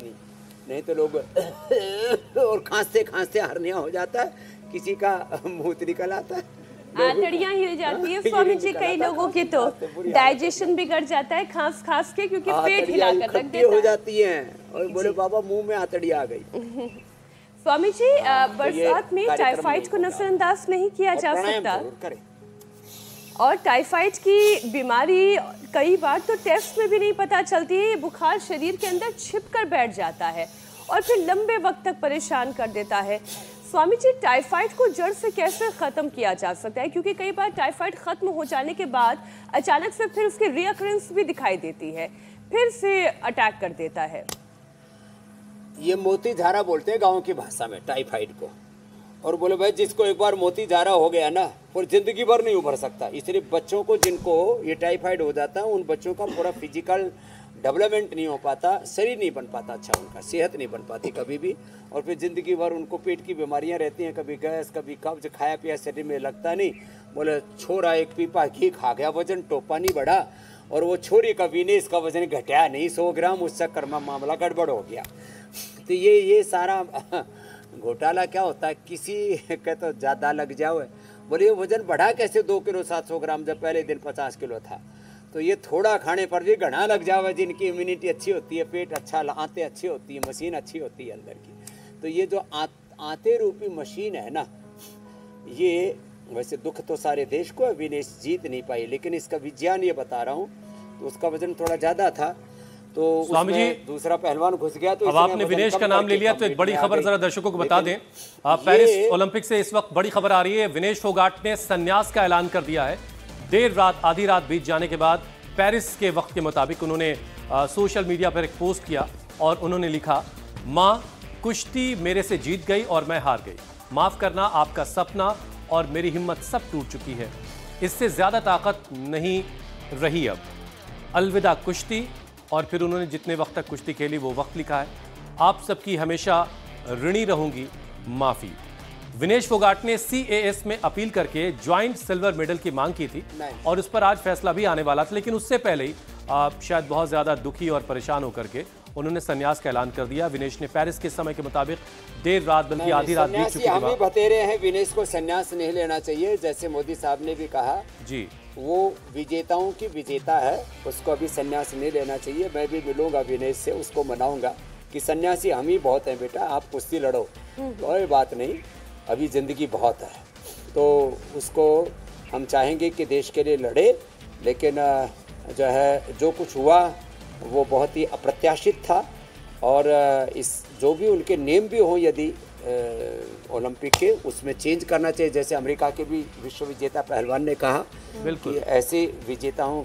नहीं तो लोग और खांसते खांसते हर्निया हो जाता है, किसी का मूत्र निकल आता है, आंतड़ियां हिल जाती है स्वामी जी, कई लोगों के तो डाइजेशन बिगड़ जाता है खांस खांस के, क्योंकि पेट हिलाकर रख देता हो है। जाती हैं और बोले बाबा मुंह में आंतड़ी आ गई। स्वामी जी बरसात में टाइफाइड को नजरअंदाज नहीं किया जा सकता, और टाइफाइड की बीमारी कई बार तो टेस्ट में भी नहीं पता चलती है। ये बुखार शरीर के अंदर छिपकर बैठ जाता है और फिर लंबे वक्त तक परेशान कर देता है। स्वामी जी टाइफाइड को जड़ से कैसे खत्म किया जा सकता है, क्योंकि कई बार टाइफाइड खत्म हो जाने के बाद अचानक से फिर उसकी रीअकरेंस भी दिखाई देती है, फिर से अटैक कर देता है। ये मोती झारा बोलते हैं गांव की भाषा में टाइफाइड को, और बोले भाई जिसको एक बार मोती झारा हो गया ना फिर जिंदगी भर नहीं उभर सकता। इसलिए बच्चों को जिनको ये टाइफाइड हो जाता है उन बच्चों का पूरा फिजिकल डेवलपमेंट नहीं हो पाता, शरीर नहीं बन पाता, अच्छा उनका सेहत नहीं बन पाती कभी भी, और फिर ज़िंदगी भर उनको पेट की बीमारियां रहती हैं, कभी गैस कभी कब्ज, खाया पिया शरीर में लगता नहीं। बोले छोरा एक पीपा घी खा गया, वजन टोपा नहीं बढ़ा, और वो छोरी का विनेश का वजन घटा नहीं 100 ग्राम, उस चक्कर में मामला गड़बड़ हो गया। तो ये सारा घोटाला क्या होता है, किसी का तो ज़्यादा लग जाओ, बोले ये वजन बढ़ा कैसे 2 किलो 700 ग्राम, जब पहले दिन 50 किलो था। तो ये थोड़ा खाने पर भी घना लग जावे, जिनकी इम्यूनिटी अच्छी होती है, पेट अच्छा, आंतें अच्छी होती है, मशीन अच्छी होती है अंदर की। तो ये जो आंते रूपी मशीन है ना, ये वैसे दुख तो सारे देश को है, विनेश जीत नहीं पाई, लेकिन इसका विज्ञान ये बता रहा हूँ, तो उसका वजन थोड़ा ज़्यादा था, तो स्वामी जी दूसरा पहलवान घुस गया। तो अब आपने विनेश का नाम ले लिया तो एक बड़ी खबर जरा दर्शकों को बता दें। पेरिस ओलंपिक से इस वक्त बड़ी खबर आ रही है, विनेश फोगाट ने संन्यास का ऐलान कर दिया है। देर रात आधी रात बीत जाने के बाद पेरिस के वक्त के मुताबिक उन्होंने सोशल मीडिया पर एक पोस्ट किया और उन्होंने लिखा, माँ कुश्ती मेरे से जीत गई और मैं हार गई, माफ करना आपका सपना और मेरी हिम्मत सब टूट चुकी है, इससे ज्यादा ताकत नहीं रही अब, अलविदा कुश्ती। और फिर उन्होंने जितने वक्त तक कुश्ती खेली वो वक्त लिखा है, आप सबकी हमेशा ऋणी रहूंगी, माफी। विनेश फोगाट ने CAS में अपील करके ज्वाइंट सिल्वर मेडल की मांग की थी और उस पर आज फैसला भी आने वाला था, लेकिन उससे पहले ही शायद बहुत ज्यादा दुखी और परेशान होकर के उन्होंने संन्यास का ऐलान कर दिया। विनेश ने पेरिस के समय के मुताबिक देर रात बल्कि आधी रात बीत चुकी है। बतेरे हैं विनेश को संन्यास नहीं लेना चाहिए, जैसे मोदी साहब ने भी कहा जी, वो विजेताओं की विजेता है, उसको अभी संन्यास नहीं लेना चाहिए। मैं भी मिलूंगा विनेश से, उसको मनाऊंगा कि सन्यासी हम ही बहुत हैं बेटा, आप कुश्ती लड़ो, कोई बात नहीं, अभी ज़िंदगी बहुत है। तो उसको हम चाहेंगे कि देश के लिए लड़े, लेकिन जो है जो कुछ हुआ वो बहुत ही अप्रत्याशित था, और इस जो भी उनके नेम भी हों यदि ओलंपिक के, उसमें चेंज करना चाहिए। जैसे अमेरिका के भी विश्व विजेता पहलवान ने कहा कि ऐसे विजेताओं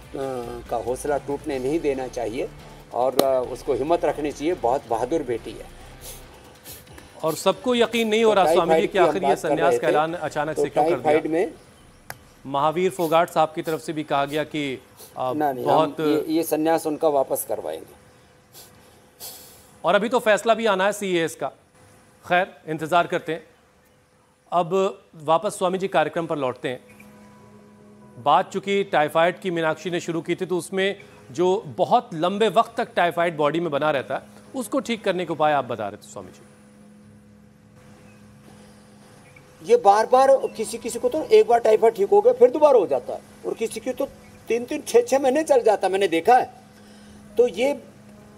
का हौसला टूटने नहीं देना चाहिए और उसको हिम्मत रखनी चाहिए, बहुत बहादुर बेटी है। और सबको यकीन नहीं हो रहा स्वामी जी कि आखिर ये संन्यास का ऐलान अचानक से क्यों कर दिया। में महावीर फोगाट साहब की तरफ से भी कहा गया कि बहुत ये संन्यास उनका वापस करवाएंगे, और अभी तो फैसला भी आना है CAS का। खैर इंतजार करते हैं। अब वापस स्वामी जी कार्यक्रम पर लौटते हैं। बात चूंकि टाइफाइड की मीनाक्षी ने शुरू की थी, तो उसमें जो बहुत लंबे वक्त तक टाइफाइड बॉडी में बना रहता है, उसको ठीक करने के उपाय आप बता रहे थे स्वामी जी। ये बार बार किसी किसी को तो एक बार टाइफाइड ठीक हो गया फिर दोबारा हो जाता है, और किसी की तो 3-3, 6-6 महीने चल जाता, मैंने देखा है। तो ये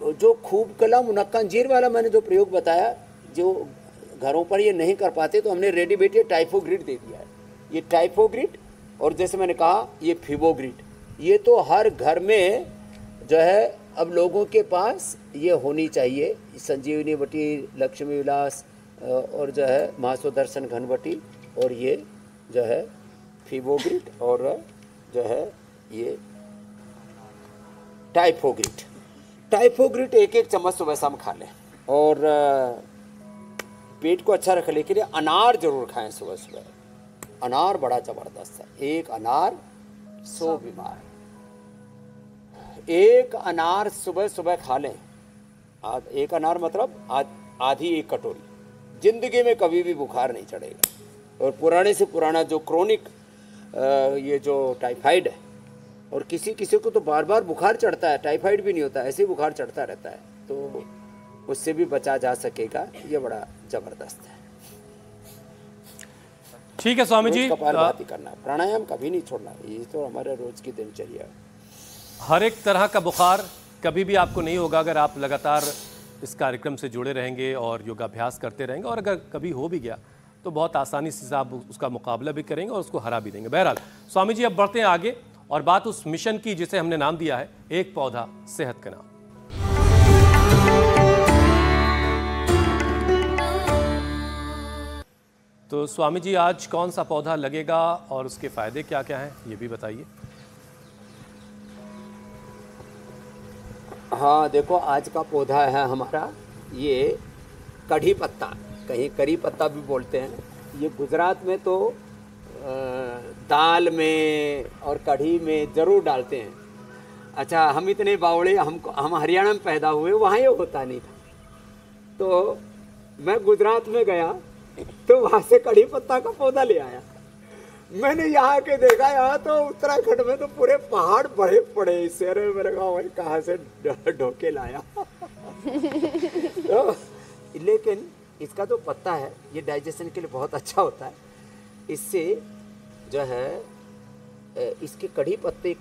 जो खूब कला मुनक्का अंजीर वाला मैंने जो प्रयोग बताया, जो घरों पर ये नहीं कर पाते तो हमने रेडीमेड ये टाइफोग्रिड दे दिया है। ये टाइफोग्रिड और जैसे मैंने कहा ये फीबोग्रिड, ये तो हर घर में जो है अब लोगों के पास ये होनी चाहिए। संजीवनी बटी, लक्ष्मी विलास और जो है महासुदर्शन घनवटी और ये जो है फीबोग्रिड और जो है ये टाइफोग्रिड। टाइफोग्रिड 1-1 चम्मच सुबह शाम खा लें और पेट को अच्छा रखने के लिए अनार जरूर खाएं सुबह सुबह। अनार बड़ा जबरदस्त है, एक अनार 100 बीमार। एक अनार सुबह सुबह खा लें, एक अनार मतलब आधी एक कटोरी, जिंदगी में कभी भी बुखार नहीं चढ़ेगा। और पुराने से पुराना जो क्रोनिक ये जो टाइफाइड है, और किसी किसी को तो बार बार बुखार चढ़ता है, टाइफाइड भी नहीं होता, ऐसे ही बुखार चढ़ता रहता है, तो उससे भी बचा जा सकेगा। ये बड़ा जबरदस्त है। ठीक है स्वामी जी, कपालभाति करना, प्राणायाम कभी नहीं छोड़ना, ये तो हमारे रोज की दिनचर्या है। हर एक तरह का बुखार कभी भी आपको नहीं होगा अगर आप लगातार इस कार्यक्रम से जुड़े रहेंगे और योगाभ्यास करते रहेंगे, और अगर कभी हो भी गया तो बहुत आसानी से आप उसका मुकाबला भी करेंगे और उसको हरा भी देंगे। बहरहाल स्वामी जी, अब बढ़ते हैं आगे और बात उस मिशन की जिसे हमने नाम दिया है एक पौधा सेहत का नाम। तो स्वामी जी, आज कौन सा पौधा लगेगा और उसके फायदे क्या क्या हैं, ये भी बताइए। हाँ देखो, आज का पौधा है हमारा ये कढ़ी पत्ता, कहीं करी पत्ता भी बोलते हैं। ये गुजरात में तो दाल में और कढ़ी में ज़रूर डालते हैं। अच्छा, हम इतने बावड़े, हम हरियाणा में पैदा हुए, वहाँ ये होता नहीं था। तो मैं गुजरात में गया तो वहाँ से कढ़ी पत्ता का पौधा ले आया। मैंने यहाँ के देखा, यहाँ तो उत्तराखंड में तो पूरे पहाड़ बड़े पड़े, इस शहर में मैंने कहा भाई कहाँ से ढोके लाया। तो लेकिन इसका जो पत्ता है ये डाइजेशन के लिए बहुत अच्छा होता है। इससे जो है इसके कढ़ी पत्ते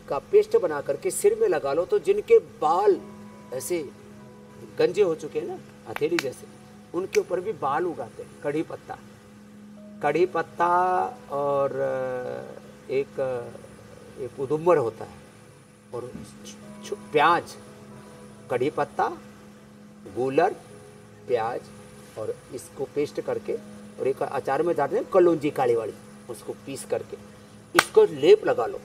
का पेस्ट बना करके सिर में लगा लो, तो जिनके बाल ऐसे गंजे हो चुके हैं ना, हथेली जैसे, उनके ऊपर भी बाल उगाते हैं कढ़ी पत्ता। कढ़ी पत्ता और एक उदुम्बर होता है, और प्याज, कढ़ी पत्ता, गूलर, प्याज, और इसको पेस्ट करके और एक अचार में डालते हैं कलौंजी काली वाली, उसको पीस करके इसको लेप लगा लो,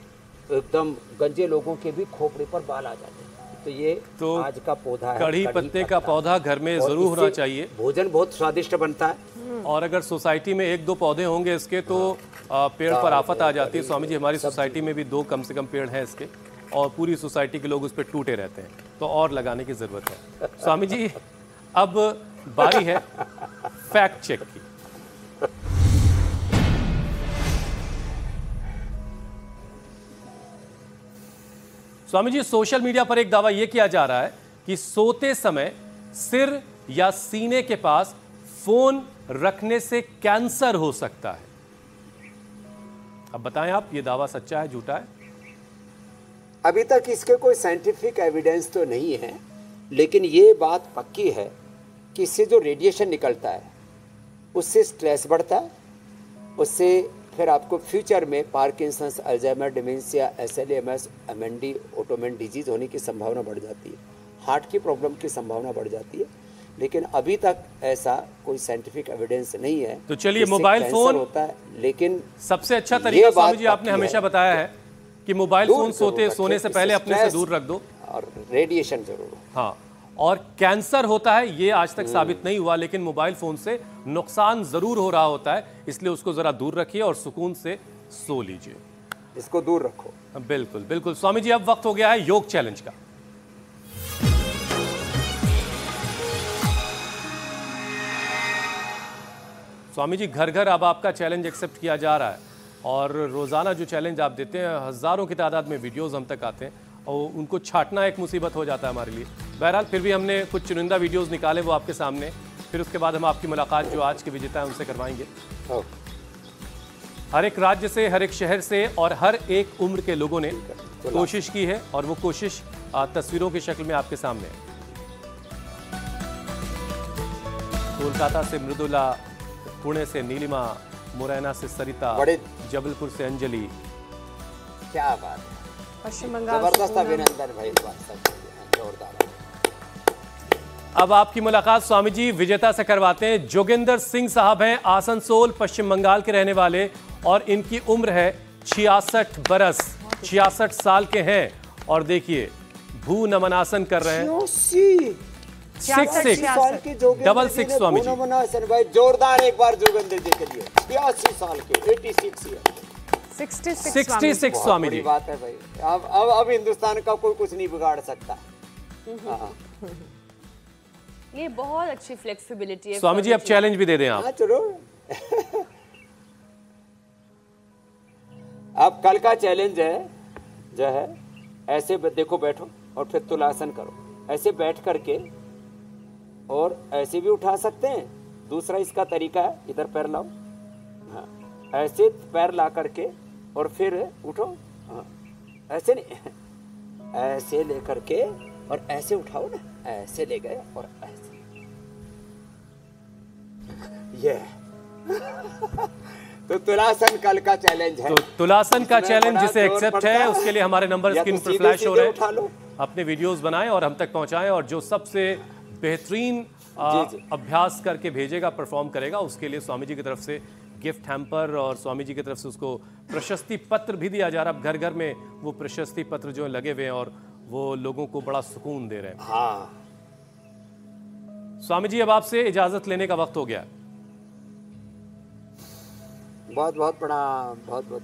एकदम गंजे लोगों के भी खोपड़े पर बाल आ जाते हैं। तो ये तो आज का पौधा है, कढ़ी पत्ते का पौधा घर में जरूर होना चाहिए। भोजन बहुत स्वादिष्ट बनता है। और अगर सोसाइटी में 1-2 पौधे होंगे इसके तो पेड़ पर आफत आ जाती है। स्वामी जी, हमारी सोसाइटी में भी 2 कम से कम पेड़ हैं इसके, और पूरी सोसाइटी के लोग उस पर टूटे रहते हैं, तो और लगाने की जरूरत है। स्वामी जी, अब बारी है फैक्ट चेक की। स्वामी जी, सोशल मीडिया पर एक दावा यह किया जा रहा है कि सोते समय सिर या सीने के पास फोन रखने से कैंसर हो सकता है। अब बताएं आप, ये दावा सच्चा है झूठा है? अभी तक इसके कोई साइंटिफिक एविडेंस तो नहीं है, लेकिन ये बात पक्की है कि इससे जो रेडिएशन निकलता है उससे स्ट्रेस बढ़ता है, उससे फिर आपको फ्यूचर में Parkinson's, Alzheimer, dementia, SLMS, MND, autoimmune disease होने की संभावना बढ़ जाती है, हार्ट की प्रॉब्लम की संभावना बढ़ जाती है। लेकिन अभी तक ऐसा कोई साइंटिफिक एविडेंस नहीं है। तो चलिए, मोबाइल फोन होता है, लेकिन सबसे अच्छा तरीका स्वामी जी आपने हमेशा बताया है कि मोबाइल फोन सोने से पहले अपने से दूर रख दो, और रेडिएशन जरूर। हाँ, और कैंसर होता है ये आज तक साबित नहीं हुआ, लेकिन मोबाइल फोन से नुकसान जरूर हो रहा होता है, इसलिए उसको जरा दूर रखिए और सुकून से सो लीजिए। इसको दूर रखो। बिल्कुल बिल्कुल। स्वामी जी, अब वक्त हो गया है योग चैलेंज का। स्वामी जी, घर घर अब आपका चैलेंज एक्सेप्ट किया जा रहा है, और रोजाना जो चैलेंज आप देते हैं, हजारों की तादाद में वीडियोस हम तक आते हैं, और उनको छाटना एक मुसीबत हो जाता है हमारे लिए। बहरहाल फिर भी हमने कुछ चुनिंदा वीडियोस निकाले, वो आपके सामने, फिर उसके बाद हम आपकी मुलाकात जो आज के विजेता हैं उनसे करवाएंगे। हर एक राज्य से, हर एक शहर से और हर एक उम्र के लोगों ने कोशिश की है और वो कोशिश तस्वीरों की शक्ल में आपके सामने है। कोलकाता से मृदुला, पुणे से नीलिमा, मुरैना से सरिता, जबलपुर से अंजलि। क्या बात है, पश्चिम बंगाल जबरदस्त अभिनंदन भाई, जोरदार। अब आपकी मुलाकात स्वामी जी विजेता से करवाते हैं। जोगिंदर सिंह साहब हैं, आसनसोल पश्चिम बंगाल के रहने वाले और इनकी उम्र है 66 बरस, 66 साल के हैं। और देखिए भू नमनासन कर रहे हैं। 66 स्वामी जी। भाई जोरदार एक बार जोगिंदर जी के लिए। 82 साल के, 86 ईयर, 66 स्वामी जी। बात है भाई। अब हिंदुस्तान का कोई कुछ नहीं बिगाड़ सकता। ये बहुत अच्छी फ्लेक्सिबिलिटी है स्वामी जी। अब चैलेंज भी दे दें आप। चलो अब कल का चैलेंज है जो है, ऐसे देखो, बैठो और फिर तुलासन करो। ऐसे बैठ करके और ऐसे भी उठा सकते हैं। दूसरा इसका तरीका है, इधर पैर लाओ, हाँ, ऐसे पैर ला करके और फिर उठो, हाँ, ऐसे नहीं, ऐसे ले करके और ऐसे उठाओ ना, ऐसे ले गए और ऐसे, ये तो तुलासन कल का चैलेंज है। तो तुलासन का चैलेंज जिसे एक्सेप्ट है उसके लिए हमारे नंबर स्क्रीन पर फ्लैश हो रहे हैं। अपने वीडियोस बनाएं और हम तक पहुंचाएं, और जो सबसे बेहतरीन अभ्यास करके भेजेगा, परफॉर्म करेगा, उसके लिए स्वामी जी की तरफ से गिफ्ट हैम्पर और स्वामी जी की तरफ से उसको प्रशस्ति पत्र भी दिया जा रहा है। अब घर घर में वो प्रशस्ति पत्र जो लगे हुए हैं और वो लोगों को बड़ा सुकून दे रहे हैं। हाँ स्वामी जी अब आपसे इजाजत लेने का वक्त हो गया। बहुत बहुत प्रणाम, बहुत बहुत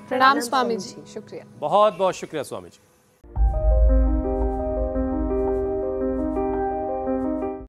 प्रणाम स्वामी जी, शुक्रिया, बहुत बहुत शुक्रिया स्वामी जी।